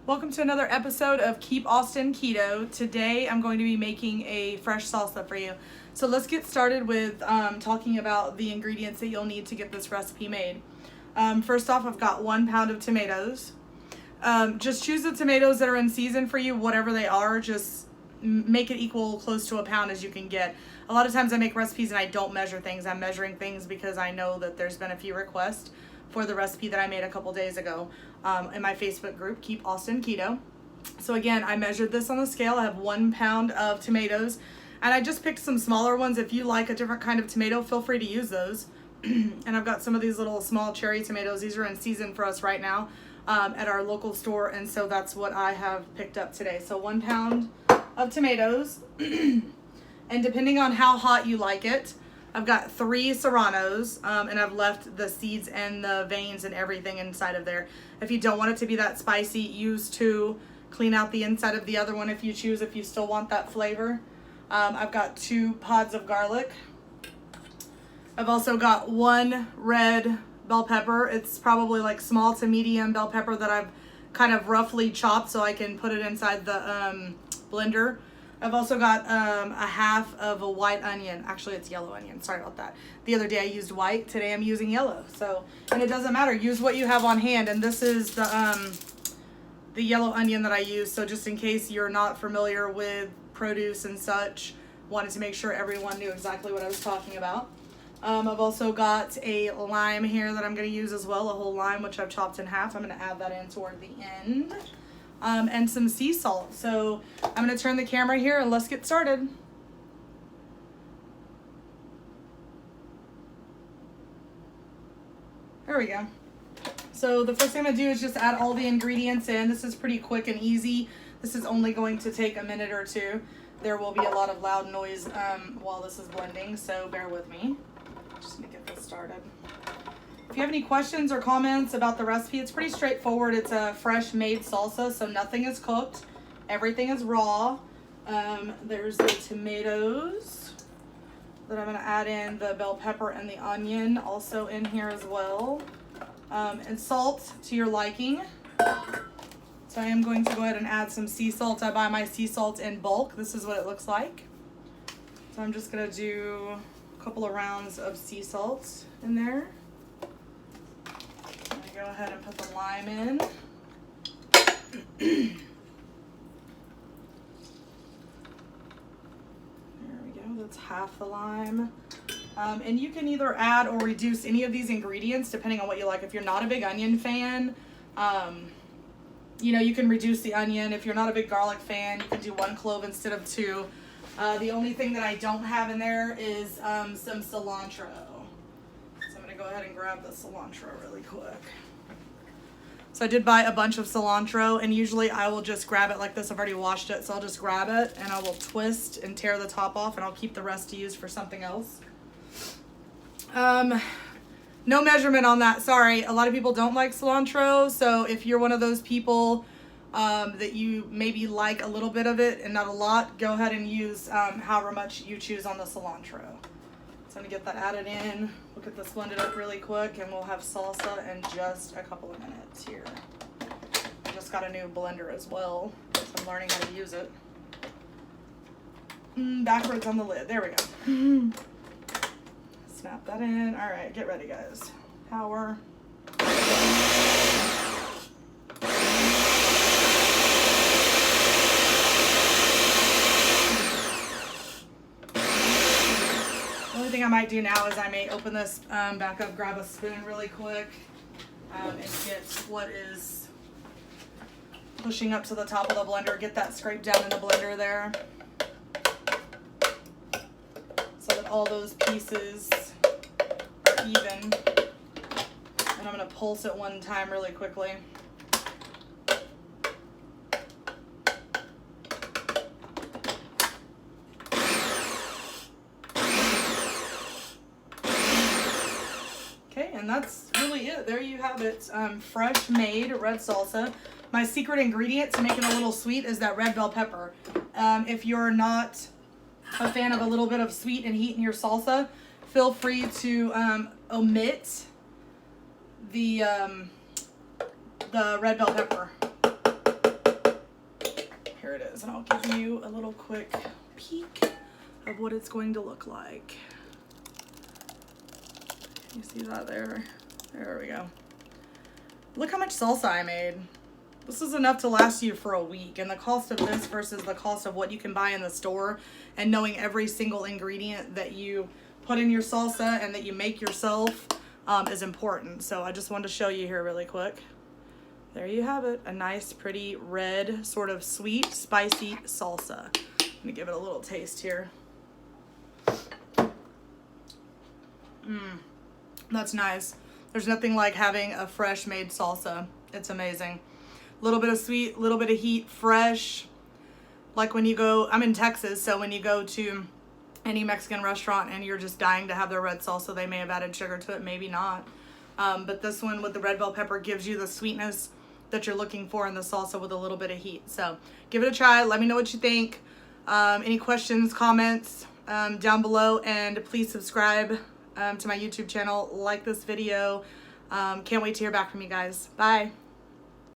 Welcome to another episode of Keep Austin Keto. Today I'm going to be making a fresh salsa for you. So let's get started with talking about the ingredients that you'll need to get this recipe made. First off, I've got 1 pound of tomatoes. Just choose the tomatoes that are in season for you, whatever they are. Just make it equal close to a pound as you can get. A lot of times I make recipes and I don't measure things. I'm measuring things because I know that there's been a few requests for the recipe that I made a couple days ago in my Facebook group, Keep Austin Keto. So again, I measured this on the scale. I have 1 pound of tomatoes, and I just picked some smaller ones. If you like a different kind of tomato, feel free to use those. And I've got some of these little small cherry tomatoes. These are in season for us right now at our local store, and so that's what I have picked up today. So 1 pound of tomatoes, and depending on how hot you like it, I've got 3 Serranos, and I've left the seeds and the veins and everything inside of there. If you don't want it to be that spicy, use 2. Clean out the inside of the other one if you choose, if you still want that flavor. I've got 2 pods of garlic. I've also got 1 red bell pepper. It's probably like small to medium bell pepper that I've kind of roughly chopped so I can put it inside the blender. I've also got a half of a white onion. Actually, it's yellow onion. Sorry about that. The other day I used white. Today I'm using yellow. So, and it doesn't matter. Use what you have on hand. And this is the yellow onion that I use. So just in case you're not familiar with produce and such, wanted to make sure everyone knew exactly what I was talking about. I've also got a lime here that I'm going to use as well. A whole lime, which I've chopped in half. I'm going to add that in toward the end. And some sea salt. So I'm going to turn the camera here and let's get started. There we go. So the first thing I'm going to do is just add all the ingredients in. This is pretty quick and easy. This is only going to take a minute or two. There will be a lot of loud noise while this is blending, so bear with me. Just going to get this started. If you have any questions or comments about the recipe, it's pretty straightforward. It's a fresh made salsa, so nothing is cooked. Everything is raw. There's the tomatoes that I'm going to add in, the bell pepper and the onion also in here as well. And salt to your liking. So I am going to go ahead and add some sea salt. I buy my sea salt in bulk. This is what it looks like. So I'm just going to do a couple of rounds of sea salt in there. Go ahead and put the lime in. There we go, that's half the lime. And you can either add or reduce any of these ingredients depending on what you like. If you're not a big onion fan, you can reduce the onion. If you're not a big garlic fan, you can do 1 clove instead of 2. The only thing that I don't have in there is some cilantro. So I'm going to go ahead and grab the cilantro really quick. So I did buy a bunch of cilantro, and usually I will just grab it like this. I've already washed it, so I'll just grab it and I will twist and tear the top off, and I'll keep the rest to use for something else. No measurement on that, sorry. A lot of people don't like cilantro, so if you're one of those people that you maybe like a little bit of it and not a lot, go ahead and use however much you choose on the cilantro. So I'm going to get that added in. We'll get this blended up really quick, and we'll have salsa in just a couple of minutes here. I just got a new blender as well, so I'm learning how to use it. Backwards on the lid. There we go. Snap that in. All right, get ready, guys. Power. Thing I might do now is I may open this back up, grab a spoon really quick, and get what is pushing up to the top of the blender, get that scraped down in the blender there, so that all those pieces are even. And I'm going to pulse it one time really quickly. And that's really it. There you have it. Fresh made red salsa. My secret ingredient to make it a little sweet is that red bell pepper. If you're not a fan of a little bit of sweet and heat in your salsa, feel free to omit the red bell pepper. There it is, and I'll give you a little quick peek of what it's going to look like. You see that there? There we go. Look how much salsa I made. This is enough to last you for a week, and the cost of this versus the cost of what you can buy in the store, and knowing every single ingredient that you put in your salsa and that you make yourself is important. So I just wanted to show you here really quick. There you have it, a nice pretty red sort of sweet spicy salsa. I'm gonna give it a little taste here. That's nice. There's nothing like having a fresh made salsa. It's amazing. A little bit of sweet, a little bit of heat, fresh. Like when you go, I'm in Texas, so when you go to any Mexican restaurant and you're just dying to have their red salsa, they may have added sugar to it, maybe not. But this one with the red bell pepper gives you the sweetness that you're looking for in the salsa with a little bit of heat. So give it a try. Let me know what you think. Any questions, comments down below, and please subscribe to my YouTube channel. Like this video. Can't wait to hear back from you guys. Bye.